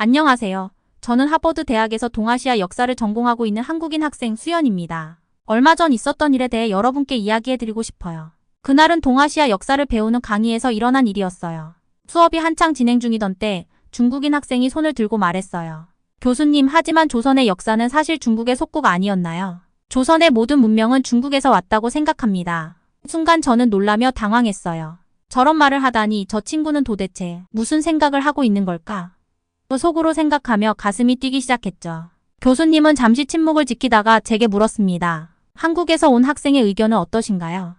안녕하세요. 저는 하버드 대학에서 동아시아 역사를 전공하고 있는 한국인 학생 수연입니다. 얼마 전 있었던 일에 대해 여러분께 이야기해드리고 싶어요. 그날은 동아시아 역사를 배우는 강의에서 일어난 일이었어요. 수업이 한창 진행 중이던 때 중국인 학생이 손을 들고 말했어요. 교수님, 하지만 조선의 역사는 사실 중국의 속국 아니었나요? 조선의 모든 문명은 중국에서 왔다고 생각합니다. 순간 저는 놀라며 당황했어요. 저런 말을 하다니 저 친구는 도대체 무슨 생각을 하고 있는 걸까? 속으로 생각하며 가슴이 뛰기 시작했죠. 교수님은 잠시 침묵을 지키다가 제게 물었습니다. 한국에서 온 학생의 의견은 어떠신가요?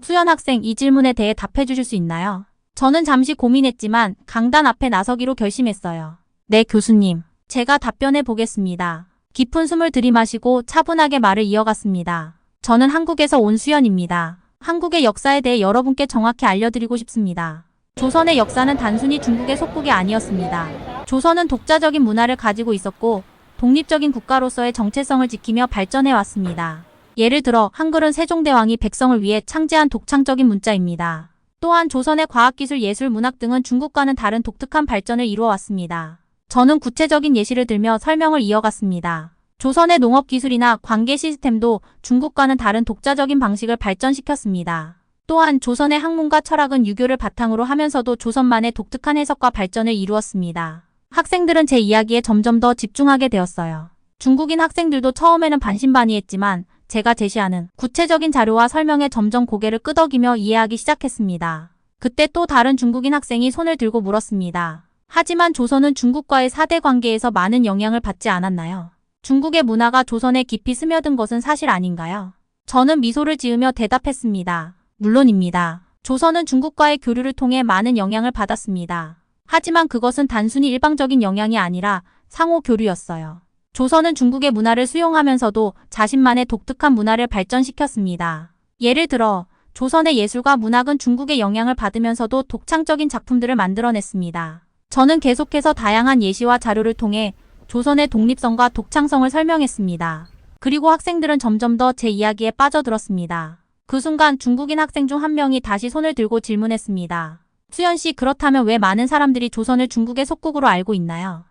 수연 학생, 이 질문에 대해 답해 주실 수 있나요? 저는 잠시 고민했지만 강단 앞에 나서기로 결심했어요. 네, 교수님. 제가 답변해 보겠습니다. 깊은 숨을 들이마시고 차분하게 말을 이어갔습니다. 저는 한국에서 온 수연입니다. 한국의 역사에 대해 여러분께 정확히 알려드리고 싶습니다. 조선의 역사는 단순히 중국의 속국이 아니었습니다. 조선은 독자적인 문화를 가지고 있었고 독립적인 국가로서의 정체성을 지키며 발전해왔습니다. 예를 들어 한글은 세종대왕이 백성을 위해 창제한 독창적인 문자입니다. 또한 조선의 과학기술, 예술, 문학 등은 중국과는 다른 독특한 발전을 이루어왔습니다. 저는 구체적인 예시를 들며 설명을 이어갔습니다. 조선의 농업기술이나 관계 시스템도 중국과는 다른 독자적인 방식을 발전시켰습니다. 또한 조선의 학문과 철학은 유교를 바탕으로 하면서도 조선만의 독특한 해석과 발전을 이루었습니다. 학생들은 제 이야기에 점점 더 집중하게 되었어요. 중국인 학생들도 처음에는 반신반의했지만 제가 제시하는 구체적인 자료와 설명에 점점 고개를 끄덕이며 이해하기 시작했습니다. 그때 또 다른 중국인 학생이 손을 들고 물었습니다. 하지만 조선은 중국과의 4대 관계에서 많은 영향을 받지 않았나요? 중국의 문화가 조선에 깊이 스며든 것은 사실 아닌가요? 저는 미소를 지으며 대답했습니다. 물론입니다. 조선은 중국과의 교류를 통해 많은 영향을 받았습니다. 하지만 그것은 단순히 일방적인 영향이 아니라 상호 교류였어요. 조선은 중국의 문화를 수용하면서도 자신만의 독특한 문화를 발전시켰습니다. 예를 들어 조선의 예술과 문학은 중국의 영향을 받으면서도 독창적인 작품들을 만들어냈습니다. 저는 계속해서 다양한 예시와 자료를 통해 조선의 독립성과 독창성을 설명했습니다. 그리고 학생들은 점점 더 제 이야기에 빠져들었습니다. 그 순간 중국인 학생 중 한 명이 다시 손을 들고 질문했습니다. 수연 씨, 그렇다면 왜 많은 사람들이 조선을 중국의 속국으로 알고 있나요?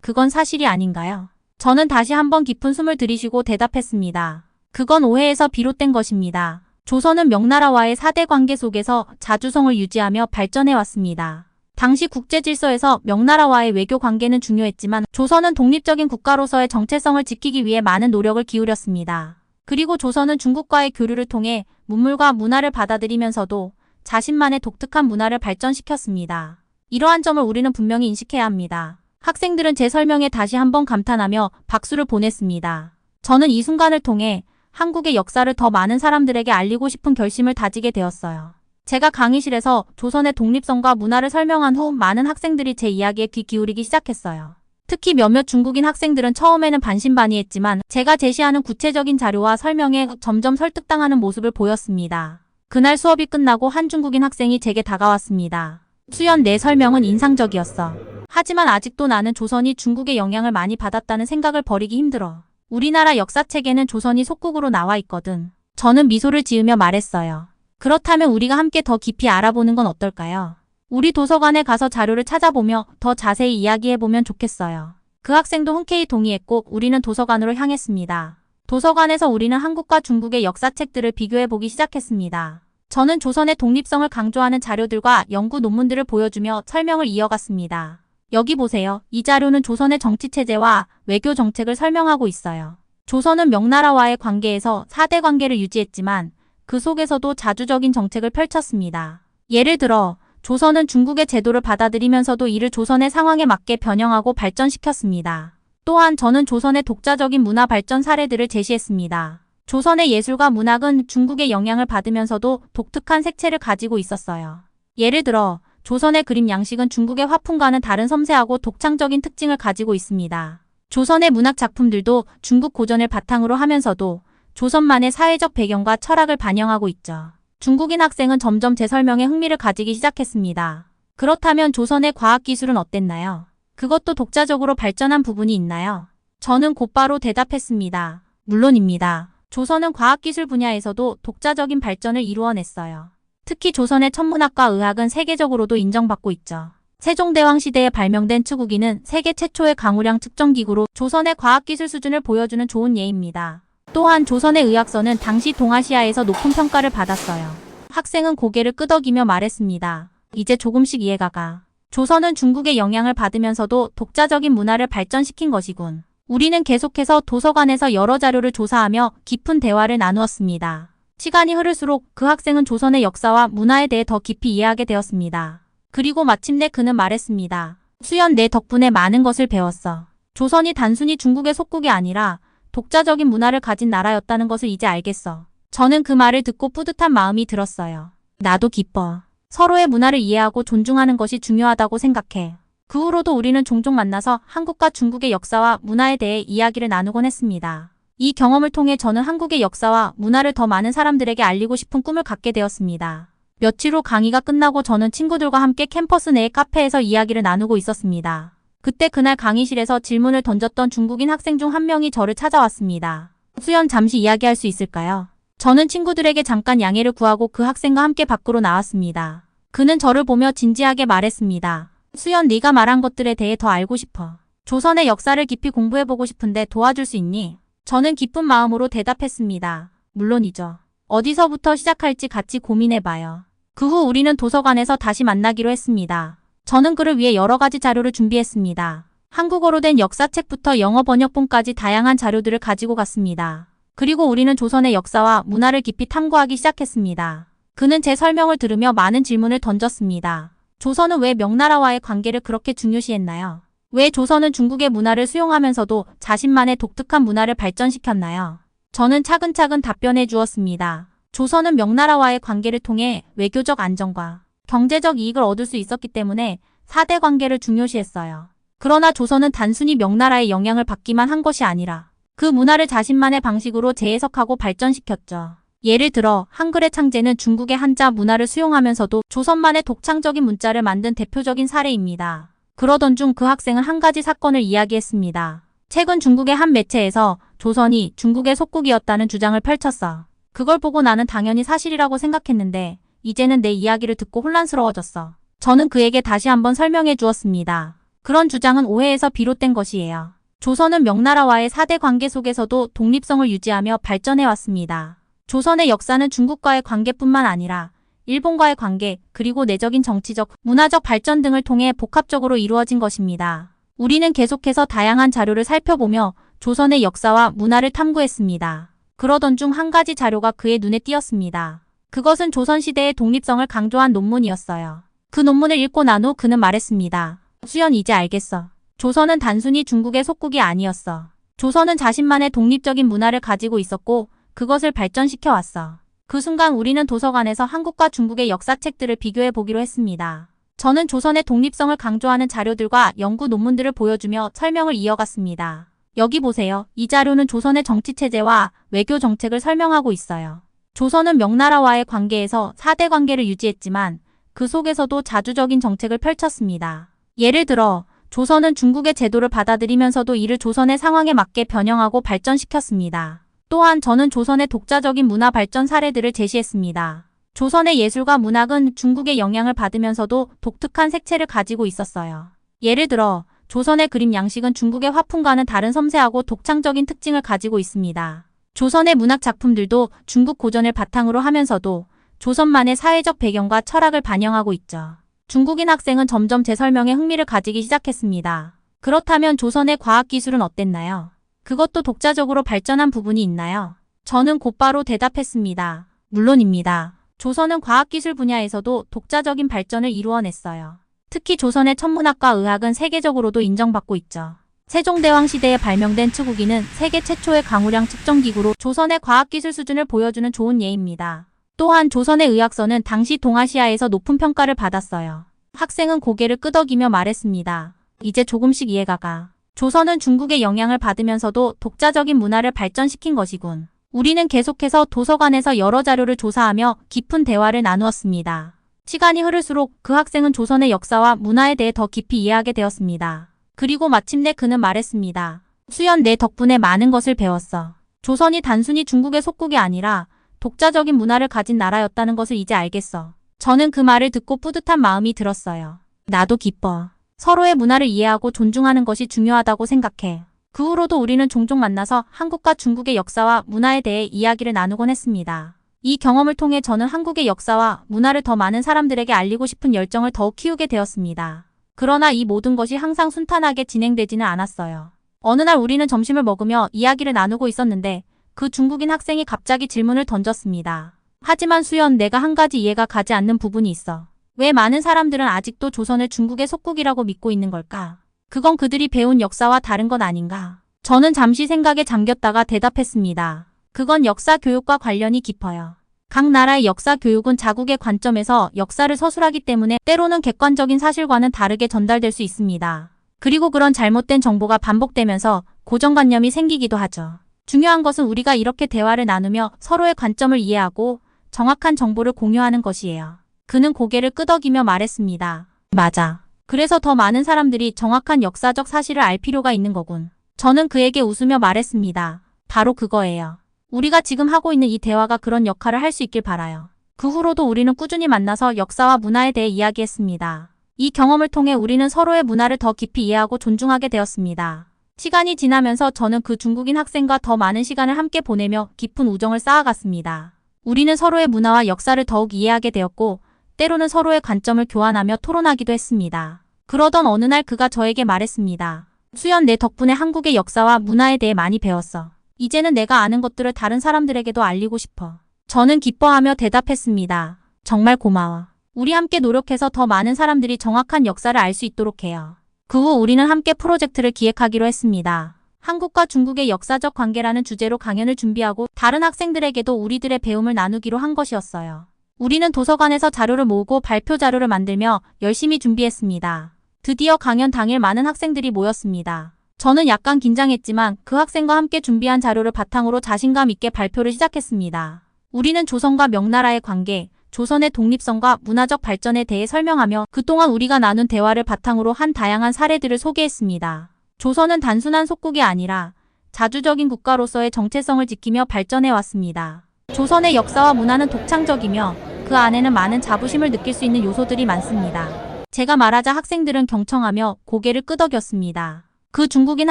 그건 사실이 아닌가요? 저는 다시 한번 깊은 숨을 들이쉬고 대답했습니다. 그건 오해에서 비롯된 것입니다. 조선은 명나라와의 4대 관계 속에서 자주성을 유지하며 발전해왔습니다. 당시 국제 질서에서 명나라와의 외교 관계는 중요했지만 조선은 독립적인 국가로서의 정체성을 지키기 위해 많은 노력을 기울였습니다. 그리고 조선은 중국과의 교류를 통해 문물과 문화를 받아들이면서도 자신만의 독특한 문화를 발전시켰습니다. 이러한 점을 우리는 분명히 인식해야 합니다. 학생들은 제 설명에 다시 한번 감탄하며 박수를 보냈습니다. 저는 이 순간을 통해 한국의 역사를 더 많은 사람들에게 알리고 싶은 결심을 다지게 되었어요. 제가 강의실에서 조선의 독립성과 문화를 설명한 후 많은 학생들이 제 이야기에 귀 기울이기 시작했어요. 특히 몇몇 중국인 학생들은 처음에는 반신반의했지만 제가 제시하는 구체적인 자료와 설명에 점점 설득당하는 모습을 보였습니다. 그날 수업이 끝나고 한 중국인 학생이 제게 다가왔습니다. 수연, 내 설명은 인상적이었어. 하지만 아직도 나는 조선이 중국의 영향을 많이 받았다는 생각을 버리기 힘들어. 우리나라 역사책에는 조선이 속국으로 나와 있거든. 저는 미소를 지으며 말했어요. 그렇다면 우리가 함께 더 깊이 알아보는 건 어떨까요? 우리 도서관에 가서 자료를 찾아보며 더 자세히 이야기해보면 좋겠어요. 그 학생도 흔쾌히 동의했고 우리는 도서관으로 향했습니다. 도서관에서 우리는 한국과 중국의 역사책들을 비교해보기 시작했습니다. 저는 조선의 독립성을 강조하는 자료들과 연구 논문들을 보여주며 설명을 이어갔습니다. 여기 보세요. 이 자료는 조선의 정치체제와 외교 정책을 설명하고 있어요. 조선은 명나라와의 관계에서 4대 관계를 유지했지만 그 속에서도 자주적인 정책을 펼쳤습니다. 예를 들어 조선은 중국의 제도를 받아들이면서도 이를 조선의 상황에 맞게 변형하고 발전시켰습니다. 또한 저는 조선의 독자적인 문화 발전 사례들을 제시했습니다. 조선의 예술과 문학은 중국의 영향을 받으면서도 독특한 색채를 가지고 있었어요. 예를 들어 조선의 그림 양식은 중국의 화풍과는 다른 섬세하고 독창적인 특징을 가지고 있습니다. 조선의 문학 작품들도 중국 고전을 바탕으로 하면서도 조선만의 사회적 배경과 철학을 반영하고 있죠. 중국인 학생은 점점 제 설명에 흥미를 가지기 시작했습니다. 그렇다면 조선의 과학기술은 어땠나요? 그것도 독자적으로 발전한 부분이 있나요? 저는 곧바로 대답했습니다. 물론입니다. 조선은 과학기술 분야에서도 독자적인 발전을 이루어냈어요. 특히 조선의 천문학과 의학은 세계적으로도 인정받고 있죠. 세종대왕 시대에 발명된 측우기는 세계 최초의 강우량 측정기구로 조선의 과학기술 수준을 보여주는 좋은 예입니다. 또한 조선의 의학서는 당시 동아시아에서 높은 평가를 받았어요. 학생은 고개를 끄덕이며 말했습니다. 이제 조금씩 이해가 가. 조선은 중국의 영향을 받으면서도 독자적인 문화를 발전시킨 것이군. 우리는 계속해서 도서관에서 여러 자료를 조사하며 깊은 대화를 나누었습니다. 시간이 흐를수록 그 학생은 조선의 역사와 문화에 대해 더 깊이 이해하게 되었습니다. 그리고 마침내 그는 말했습니다. 수연, 내 덕분에 많은 것을 배웠어. 조선이 단순히 중국의 속국이 아니라 독자적인 문화를 가진 나라였다는 것을 이제 알겠어. 저는 그 말을 듣고 뿌듯한 마음이 들었어요. 나도 기뻐. 서로의 문화를 이해하고 존중하는 것이 중요하다고 생각해. 그 후로도 우리는 종종 만나서 한국과 중국의 역사와 문화에 대해 이야기를 나누곤 했습니다. 이 경험을 통해 저는 한국의 역사와 문화를 더 많은 사람들에게 알리고 싶은 꿈을 갖게 되었습니다. 며칠 후 강의가 끝나고 저는 친구들과 함께 캠퍼스 내의 카페에서 이야기를 나누고 있었습니다. 그때 그날 강의실에서 질문을 던졌던 중국인 학생 중 한 명이 저를 찾아왔습니다. 수연, 잠시 이야기할 수 있을까요? 저는 친구들에게 잠깐 양해를 구하고 그 학생과 함께 밖으로 나왔습니다. 그는 저를 보며 진지하게 말했습니다. 수연, 네가 말한 것들에 대해 더 알고 싶어. 조선의 역사를 깊이 공부해보고 싶은데 도와줄 수 있니? 저는 기쁜 마음으로 대답했습니다. 물론이죠. 어디서부터 시작할지 같이 고민해봐요. 그 후 우리는 도서관에서 다시 만나기로 했습니다. 저는 그를 위해 여러 가지 자료를 준비했습니다. 한국어로 된 역사책부터 영어 번역본까지 다양한 자료들을 가지고 갔습니다. 그리고 우리는 조선의 역사와 문화를 깊이 탐구하기 시작했습니다. 그는 제 설명을 들으며 많은 질문을 던졌습니다. 조선은 왜 명나라와의 관계를 그렇게 중요시했나요? 왜 조선은 중국의 문화를 수용하면서도 자신만의 독특한 문화를 발전시켰나요? 저는 차근차근 답변해 주었습니다. 조선은 명나라와의 관계를 통해 외교적 안정과 경제적 이익을 얻을 수 있었기 때문에 4대 관계를 중요시했어요. 그러나 조선은 단순히 명나라의 영향을 받기만 한 것이 아니라 그 문화를 자신만의 방식으로 재해석하고 발전시켰죠. 예를 들어 한글의 창제는 중국의 한자 문화를 수용하면서도 조선만의 독창적인 문자를 만든 대표적인 사례입니다. 그러던 중 그 학생은 한 가지 사건을 이야기했습니다. 최근 중국의 한 매체에서 조선이 중국의 속국이었다는 주장을 펼쳤어. 그걸 보고 나는 당연히 사실이라고 생각했는데 이제는 내 이야기를 듣고 혼란스러워졌어. 저는 그에게 다시 한번 설명해 주었습니다. 그런 주장은 오해에서 비롯된 것이에요. 조선은 명나라와의 4대 관계 속에서도 독립성을 유지하며 발전해왔습니다. 조선의 역사는 중국과의 관계뿐만 아니라 일본과의 관계, 그리고 내적인 정치적, 문화적 발전 등을 통해 복합적으로 이루어진 것입니다. 우리는 계속해서 다양한 자료를 살펴보며 조선의 역사와 문화를 탐구했습니다. 그러던 중 한 가지 자료가 그의 눈에 띄었습니다. 그것은 조선시대의 독립성을 강조한 논문이었어요. 그 논문을 읽고 난 후 그는 말했습니다. 수연, 이제 알겠어. 조선은 단순히 중국의 속국이 아니었어. 조선은 자신만의 독립적인 문화를 가지고 있었고 그것을 발전시켜 왔어. 그 순간 우리는 도서관에서 한국과 중국의 역사책들을 비교해 보기로 했습니다. 저는 조선의 독립성을 강조하는 자료들과 연구 논문들을 보여주며 설명을 이어갔습니다. 여기 보세요. 이 자료는 조선의 정치체제와 외교 정책을 설명하고 있어요. 조선은 명나라와의 관계에서 4대 관계를 유지했지만 그 속에서도 자주적인 정책을 펼쳤습니다. 예를 들어 조선은 중국의 제도를 받아들이면서도 이를 조선의 상황에 맞게 변형하고 발전시켰습니다. 또한 저는 조선의 독자적인 문화 발전 사례들을 제시했습니다. 조선의 예술과 문학은 중국의 영향을 받으면서도 독특한 색채를 가지고 있었어요. 예를 들어 조선의 그림 양식은 중국의 화풍과는 다른 섬세하고 독창적인 특징을 가지고 있습니다. 조선의 문학 작품들도 중국 고전을 바탕으로 하면서도 조선만의 사회적 배경과 철학을 반영하고 있죠. 중국인 학생은 점점 제 설명에 흥미를 가지기 시작했습니다. 그렇다면 조선의 과학기술은 어땠나요? 그것도 독자적으로 발전한 부분이 있나요? 저는 곧바로 대답했습니다. 물론입니다. 조선은 과학기술 분야에서도 독자적인 발전을 이루어냈어요. 특히 조선의 천문학과 의학은 세계적으로도 인정받고 있죠. 세종대왕 시대에 발명된 측우기는 세계 최초의 강우량 측정기구로 조선의 과학기술 수준을 보여주는 좋은 예입니다. 또한 조선의 의학서는 당시 동아시아에서 높은 평가를 받았어요. 학생은 고개를 끄덕이며 말했습니다. 이제 조금씩 이해가 가. 조선은 중국의 영향을 받으면서도 독자적인 문화를 발전시킨 것이군. 우리는 계속해서 도서관에서 여러 자료를 조사하며 깊은 대화를 나누었습니다. 시간이 흐를수록 그 학생은 조선의 역사와 문화에 대해 더 깊이 이해하게 되었습니다. 그리고 마침내 그는 말했습니다. 수연, 내 덕분에 많은 것을 배웠어. 조선이 단순히 중국의 속국이 아니라 독자적인 문화를 가진 나라였다는 것을 이제 알겠어. 저는 그 말을 듣고 뿌듯한 마음이 들었어요. 나도 기뻐. 서로의 문화를 이해하고 존중하는 것이 중요하다고 생각해. 그 후로도 우리는 종종 만나서 한국과 중국의 역사와 문화에 대해 이야기를 나누곤 했습니다. 이 경험을 통해 저는 한국의 역사와 문화를 더 많은 사람들에게 알리고 싶은 열정을 더욱 키우게 되었습니다. 그러나 이 모든 것이 항상 순탄하게 진행되지는 않았어요. 어느 날 우리는 점심을 먹으며 이야기를 나누고 있었는데 그 중국인 학생이 갑자기 질문을 던졌습니다. 하지만 수연, 내가 한 가지 이해가 가지 않는 부분이 있어. 왜 많은 사람들은 아직도 조선을 중국의 속국이라고 믿고 있는 걸까? 그건 그들이 배운 역사와 다른 건 아닌가? 저는 잠시 생각에 잠겼다가 대답했습니다. 그건 역사 교육과 관련이 깊어요. 각 나라의 역사 교육은 자국의 관점에서 역사를 서술하기 때문에 때로는 객관적인 사실과는 다르게 전달될 수 있습니다. 그리고 그런 잘못된 정보가 반복되면서 고정관념이 생기기도 하죠. 중요한 것은 우리가 이렇게 대화를 나누며 서로의 관점을 이해하고 정확한 정보를 공유하는 것이에요. 그는 고개를 끄덕이며 말했습니다. 맞아. 그래서 더 많은 사람들이 정확한 역사적 사실을 알 필요가 있는 거군. 저는 그에게 웃으며 말했습니다. 바로 그거예요. 우리가 지금 하고 있는 이 대화가 그런 역할을 할 수 있길 바라요. 그 후로도 우리는 꾸준히 만나서 역사와 문화에 대해 이야기했습니다. 이 경험을 통해 우리는 서로의 문화를 더 깊이 이해하고 존중하게 되었습니다. 시간이 지나면서 저는 그 중국인 학생과 더 많은 시간을 함께 보내며 깊은 우정을 쌓아갔습니다. 우리는 서로의 문화와 역사를 더욱 이해하게 되었고 때로는 서로의 관점을 교환하며 토론하기도 했습니다. 그러던 어느 날 그가 저에게 말했습니다. 수연, 내 덕분에 한국의 역사와 문화에 대해 많이 배웠어. 이제는 내가 아는 것들을 다른 사람들에게도 알리고 싶어. 저는 기뻐하며 대답했습니다. 정말 고마워. 우리 함께 노력해서 더 많은 사람들이 정확한 역사를 알 수 있도록 해요. 그 후 우리는 함께 프로젝트를 기획하기로 했습니다. 한국과 중국의 역사적 관계라는 주제로 강연을 준비하고 다른 학생들에게도 우리들의 배움을 나누기로 한 것이었어요. 우리는 도서관에서 자료를 모으고 발표 자료를 만들며 열심히 준비했습니다. 드디어 강연 당일 많은 학생들이 모였습니다. 저는 약간 긴장했지만 그 학생과 함께 준비한 자료를 바탕으로 자신감 있게 발표를 시작했습니다. 우리는 조선과 명나라의 관계, 조선의 독립성과 문화적 발전에 대해 설명하며 그동안 우리가 나눈 대화를 바탕으로 한 다양한 사례들을 소개했습니다. 조선은 단순한 속국이 아니라 자주적인 국가로서의 정체성을 지키며 발전해 왔습니다. 조선의 역사와 문화는 독창적이며 그 안에는 많은 자부심을 느낄 수 있는 요소들이 많습니다. 제가 말하자 학생들은 경청하며 고개를 끄덕였습니다. 그 중국인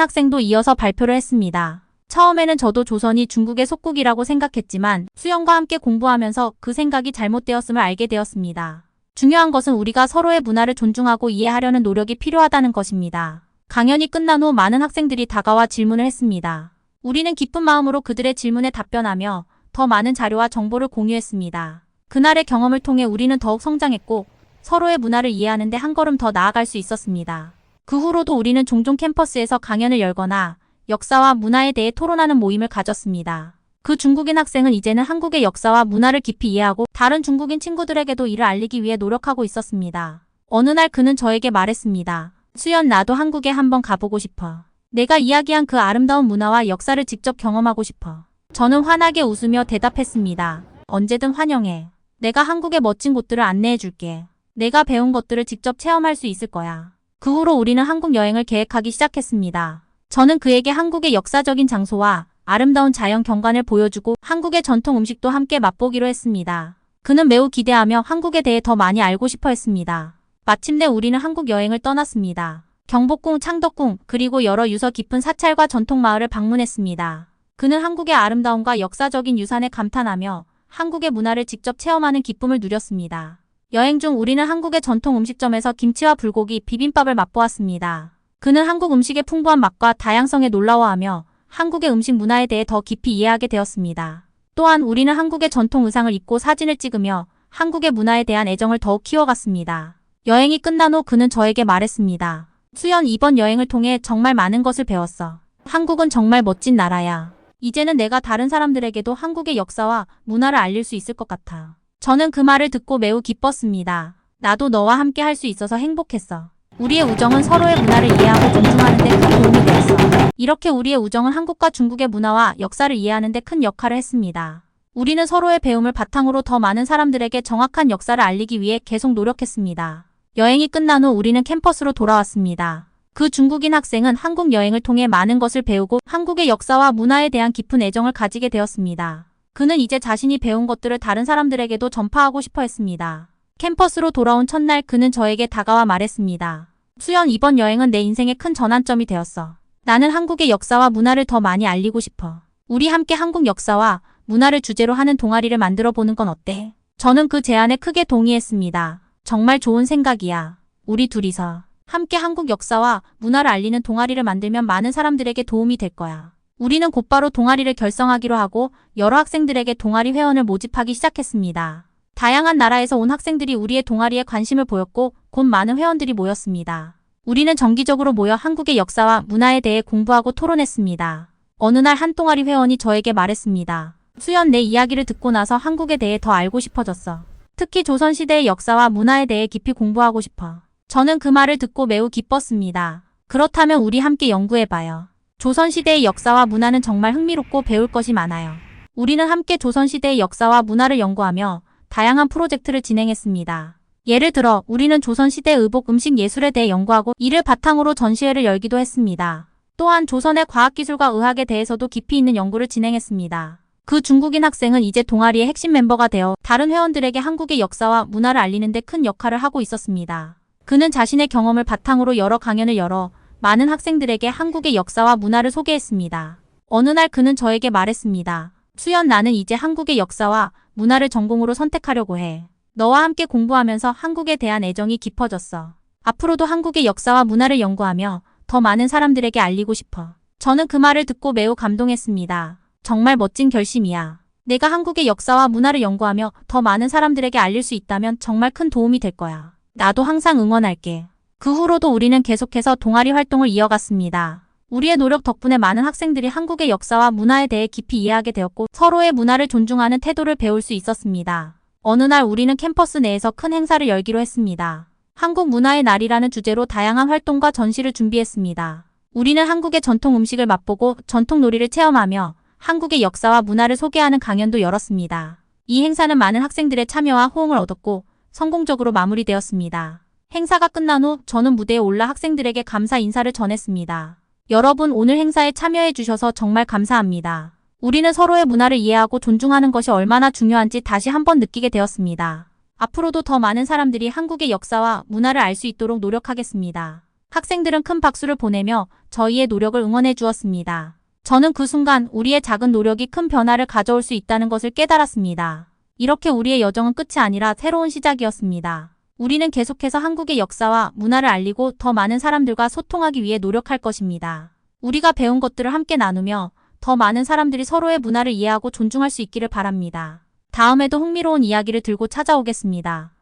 학생도 이어서 발표를 했습니다. 처음에는 저도 조선이 중국의 속국이라고 생각했지만 수연과 함께 공부하면서 그 생각이 잘못되었음을 알게 되었습니다. 중요한 것은 우리가 서로의 문화를 존중하고 이해하려는 노력이 필요하다는 것입니다. 강연이 끝난 후 많은 학생들이 다가와 질문을 했습니다. 우리는 기쁜 마음으로 그들의 질문에 답변하며 더 많은 자료와 정보를 공유했습니다. 그날의 경험을 통해 우리는 더욱 성장했고 서로의 문화를 이해하는 데 한 걸음 더 나아갈 수 있었습니다. 그 후로도 우리는 종종 캠퍼스에서 강연을 열거나 역사와 문화에 대해 토론하는 모임을 가졌습니다. 그 중국인 학생은 이제는 한국의 역사와 문화를 깊이 이해하고 다른 중국인 친구들에게도 이를 알리기 위해 노력하고 있었습니다. 어느 날 그는 저에게 말했습니다. 수연, 나도 한국에 한번 가보고 싶어. 내가 이야기한 그 아름다운 문화와 역사를 직접 경험하고 싶어. 저는 환하게 웃으며 대답했습니다. 언제든 환영해. 내가 한국의 멋진 곳들을 안내해 줄게. 내가 배운 것들을 직접 체험할 수 있을 거야. 그 후로 우리는 한국 여행을 계획하기 시작했습니다. 저는 그에게 한국의 역사적인 장소와 아름다운 자연 경관을 보여주고 한국의 전통 음식도 함께 맛보기로 했습니다. 그는 매우 기대하며 한국에 대해 더 많이 알고 싶어 했습니다. 마침내 우리는 한국 여행을 떠났습니다. 경복궁, 창덕궁, 그리고 여러 유서 깊은 사찰과 전통 마을을 방문했습니다. 그는 한국의 아름다움과 역사적인 유산에 감탄하며 한국의 문화를 직접 체험하는 기쁨을 누렸습니다. 여행 중 우리는 한국의 전통 음식점에서 김치와 불고기, 비빔밥을 맛보았습니다. 그는 한국 음식의 풍부한 맛과 다양성에 놀라워하며 한국의 음식 문화에 대해 더 깊이 이해하게 되었습니다. 또한 우리는 한국의 전통 의상을 입고 사진을 찍으며 한국의 문화에 대한 애정을 더욱 키워갔습니다. 여행이 끝난 후 그는 저에게 말했습니다. 수연, 이번 여행을 통해 정말 많은 것을 배웠어. 한국은 정말 멋진 나라야. 이제는 내가 다른 사람들에게도 한국의 역사와 문화를 알릴 수 있을 것 같아. 저는 그 말을 듣고 매우 기뻤습니다. 나도 너와 함께 할 수 있어서 행복했어. 우리의 우정은 서로의 문화를 이해하고 존중하는 데 큰 도움이 되었어. 이렇게 우리의 우정은 한국과 중국의 문화와 역사를 이해하는 데 큰 역할을 했습니다. 우리는 서로의 배움을 바탕으로 더 많은 사람들에게 정확한 역사를 알리기 위해 계속 노력했습니다. 여행이 끝난 후 우리는 캠퍼스로 돌아왔습니다. 그 중국인 학생은 한국 여행을 통해 많은 것을 배우고 한국의 역사와 문화에 대한 깊은 애정을 가지게 되었습니다. 그는 이제 자신이 배운 것들을 다른 사람들에게도 전파하고 싶어 했습니다. 캠퍼스로 돌아온 첫날 그는 저에게 다가와 말했습니다. 수연, 이번 여행은 내 인생의 큰 전환점이 되었어. 나는 한국의 역사와 문화를 더 많이 알리고 싶어. 우리 함께 한국 역사와 문화를 주제로 하는 동아리를 만들어 보는 건 어때? 저는 그 제안에 크게 동의했습니다. 정말 좋은 생각이야. 우리 둘이서 함께 한국 역사와 문화를 알리는 동아리를 만들면 많은 사람들에게 도움이 될 거야. 우리는 곧바로 동아리를 결성하기로 하고 여러 학생들에게 동아리 회원을 모집하기 시작했습니다. 다양한 나라에서 온 학생들이 우리의 동아리에 관심을 보였고 곧 많은 회원들이 모였습니다. 우리는 정기적으로 모여 한국의 역사와 문화에 대해 공부하고 토론했습니다. 어느 날 한 동아리 회원이 저에게 말했습니다. 수연, 내 이야기를 듣고 나서 한국에 대해 더 알고 싶어졌어. 특히 조선시대의 역사와 문화에 대해 깊이 공부하고 싶어. 저는 그 말을 듣고 매우 기뻤습니다. 그렇다면 우리 함께 연구해봐요. 조선시대의 역사와 문화는 정말 흥미롭고 배울 것이 많아요. 우리는 함께 조선시대의 역사와 문화를 연구하며 다양한 프로젝트를 진행했습니다. 예를 들어 우리는 조선시대 의복 음식 예술에 대해 연구하고 이를 바탕으로 전시회를 열기도 했습니다. 또한 조선의 과학기술과 의학에 대해서도 깊이 있는 연구를 진행했습니다. 그 중국인 학생은 이제 동아리의 핵심 멤버가 되어 다른 회원들에게 한국의 역사와 문화를 알리는 데 큰 역할을 하고 있었습니다. 그는 자신의 경험을 바탕으로 여러 강연을 열어 많은 학생들에게 한국의 역사와 문화를 소개했습니다. 어느 날 그는 저에게 말했습니다. 수연, 나는 이제 한국의 역사와 문화를 전공으로 선택하려고 해. 너와 함께 공부하면서 한국에 대한 애정이 깊어졌어. 앞으로도 한국의 역사와 문화를 연구하며 더 많은 사람들에게 알리고 싶어. 저는 그 말을 듣고 매우 감동했습니다. 정말 멋진 결심이야. 내가 한국의 역사와 문화를 연구하며 더 많은 사람들에게 알릴 수 있다면 정말 큰 도움이 될 거야. 나도 항상 응원할게. 그 후로도 우리는 계속해서 동아리 활동을 이어갔습니다. 우리의 노력 덕분에 많은 학생들이 한국의 역사와 문화에 대해 깊이 이해하게 되었고 서로의 문화를 존중하는 태도를 배울 수 있었습니다. 어느 날 우리는 캠퍼스 내에서 큰 행사를 열기로 했습니다. 한국 문화의 날이라는 주제로 다양한 활동과 전시를 준비했습니다. 우리는 한국의 전통 음식을 맛보고 전통 놀이를 체험하며 한국의 역사와 문화를 소개하는 강연도 열었습니다. 이 행사는 많은 학생들의 참여와 호응을 얻었고 성공적으로 마무리되었습니다. 행사가 끝난 후 저는 무대에 올라 학생들에게 감사 인사를 전했습니다. 여러분, 오늘 행사에 참여해 주셔서 정말 감사합니다. 우리는 서로의 문화를 이해하고 존중하는 것이 얼마나 중요한지 다시 한번 느끼게 되었습니다. 앞으로도 더 많은 사람들이 한국의 역사와 문화를 알 수 있도록 노력하겠습니다. 학생들은 큰 박수를 보내며 저희의 노력을 응원해 주었습니다. 저는 그 순간 우리의 작은 노력이 큰 변화를 가져올 수 있다는 것을 깨달았습니다. 이렇게 우리의 여정은 끝이 아니라 새로운 시작이었습니다. 우리는 계속해서 한국의 역사와 문화를 알리고 더 많은 사람들과 소통하기 위해 노력할 것입니다. 우리가 배운 것들을 함께 나누며 더 많은 사람들이 서로의 문화를 이해하고 존중할 수 있기를 바랍니다. 다음에도 흥미로운 이야기를 들고 찾아오겠습니다.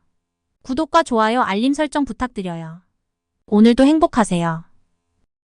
구독과 좋아요, 알림 설정 부탁드려요. 오늘도 행복하세요.